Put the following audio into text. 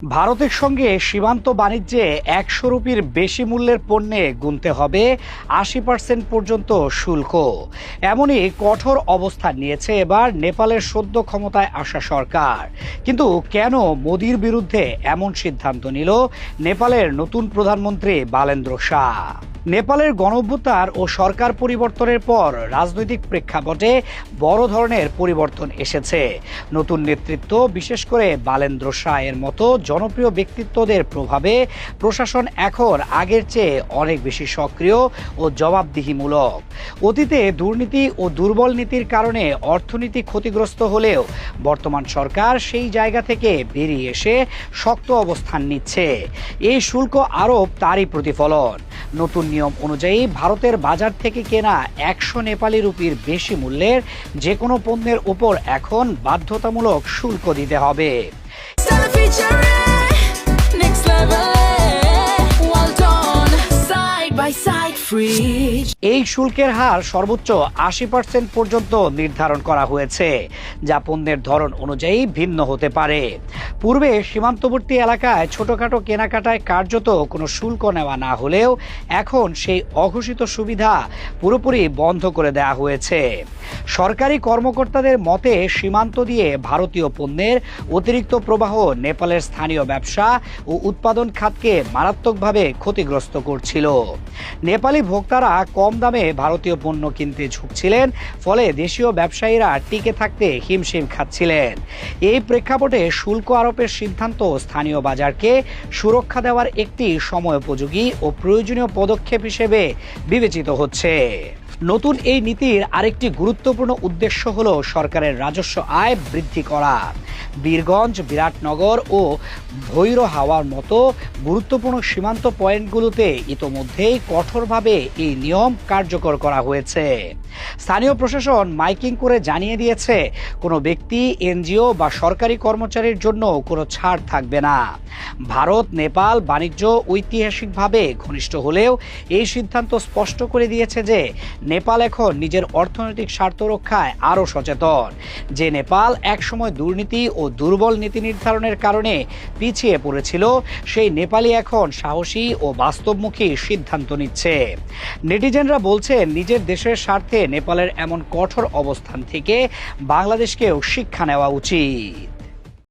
ভারতের সঙ্গে সীমান্ত বাণিজ্যে ১০০ রুপির বেশি মূল্যের পণ্যে গুনতে হবে ৮০% পর্যন্ত শুল্ক। এমনই কঠোর অবস্থান নিয়েছে এবার নেপালের সদ্য ক্ষমতায় আসা সরকার। কিন্তু কেন মোদির বিরুদ্ধে এমন সিদ্ধান্ত নিল নেপালের নতুন প্রধানমন্ত্রী বালেন্দ্র শাহ? নেপালের গণঅভ্যুত্থান ও সরকার পরিবর্তনের পর রাজনৈতিক প্রেক্ষাপটে বড় ধরনের পরিবর্তন এসেছে। নতুন নেতৃত্ব, বিশেষ করে বালেন্দ্র শাহের মতো জনপ্রিয় ব্যক্তিত্বদের প্রভাবে প্রশাসন এখন আগের চেয়ে অনেক বেশি সক্রিয় ও জবাবদিহিমূলক। অতীতে দুর্নীতি ও দুর্বল নীতির কারণে অর্থনীতি ক্ষতিগ্রস্ত হলেও বর্তমান সরকার সেই জায়গা থেকে বেরিয়ে এসে শক্ত অবস্থান নিচ্ছে। এই শুল্ক আরোপ তারই প্রতিফলন। নতুন নিয়ম অনুযায়ী ভারতের বাজার থেকে কেনা ১০০ নেপালি রুপির বেশি মূল্যের যে কোনো পণ্যের উপর এখন বাধ্যতামূলক শুল্ক দিতে হবে। এই শুল্কের হার সর্বোচ্চ ৮০% পর্যন্ত নির্ধারণ করা হয়েছে, যা পণ্যের ধরন অনুযায়ী ভিন্ন হতে পারে। পূর্বে সীমান্তবর্তী এলাকায় ছোটখাটো কেনাকাটায় কার্যত কোনো শুল্ক নেওয়া না হলেও এখন সেই অঘোষিত সুবিধা পুরোপুরি বন্ধ করে দেওয়া হয়েছে। সরকারি কর্মকর্তাদের মতে সীমান্ত দিয়ে ভারতীয় পণ্যের অতিরিক্ত প্রবাহ নেপালের স্থানীয় ব্যবসা ও উৎপাদন খাতকে মারাত্মকভাবে ক্ষতিগ্রস্ত করছিল। নেপালি ভোক্তারা কম দামে ভারতীয় পণ্য কিনতে ঝুঁকছিলেন, ফলে দেশীয় ব্যবসায়ীরা টিকে থাকতে হিমশিম খাচ্ছিলেন। এই প্রেক্ষাপটে শুল্ক আরোপের সিদ্ধান্ত স্থানীয় বাজারকে সুরক্ষা দেওয়ার একটি সময়োপযোগী ও প্রয়োজনীয় পদক্ষেপ হিসেবে বিবেচিত হচ্ছে। নতুন এই নীতির আরেকটি গুরুত্বপূর্ণ উদ্দেশ্য হল সরকারের রাজস্ব আয় বৃদ্ধি করা। বীরগঞ্জ, বিরাটনগর ও ভৈরহাওয়ার মতো গুরুত্বপূর্ণ সীমান্ত পয়েন্টগুলোতে ইতোমধ্যেই কঠোরভাবে এই নিয়ম কার্যকর করা হয়েছে। স্থানীয় প্রশাসন মাইকিং করে জানিয়ে দিয়েছে, কোনো ব্যক্তি, এনজিও বা সরকারি কর্মচারীর জন্য কোনো ছাড় থাকবে না। ভারত নেপাল বাণিজ্য ঐতিহাসিকভাবে ঘনিষ্ঠ হলেও এই সিদ্ধান্ত স্পষ্ট করে দিয়েছে যে নেপাল এখন নিজের অর্থনৈতিক স্বার্থ রক্ষায় আরও সচেতন। যে নেপাল একসময় দুর্নীতি ও দুর্বল নীতি নির্ধারণের কারণে পিছিয়ে পড়েছিল, সেই নেপালই এখন সাহসী ও বাস্তবমুখী সিদ্ধান্ত নিচ্ছে। নেটিজেনরা বলছেন, নিজের দেশের স্বার্থে নেপালের এমন কঠোর অবস্থান থেকে বাংলাদেশকেও শিক্ষা নেওয়া উচিত।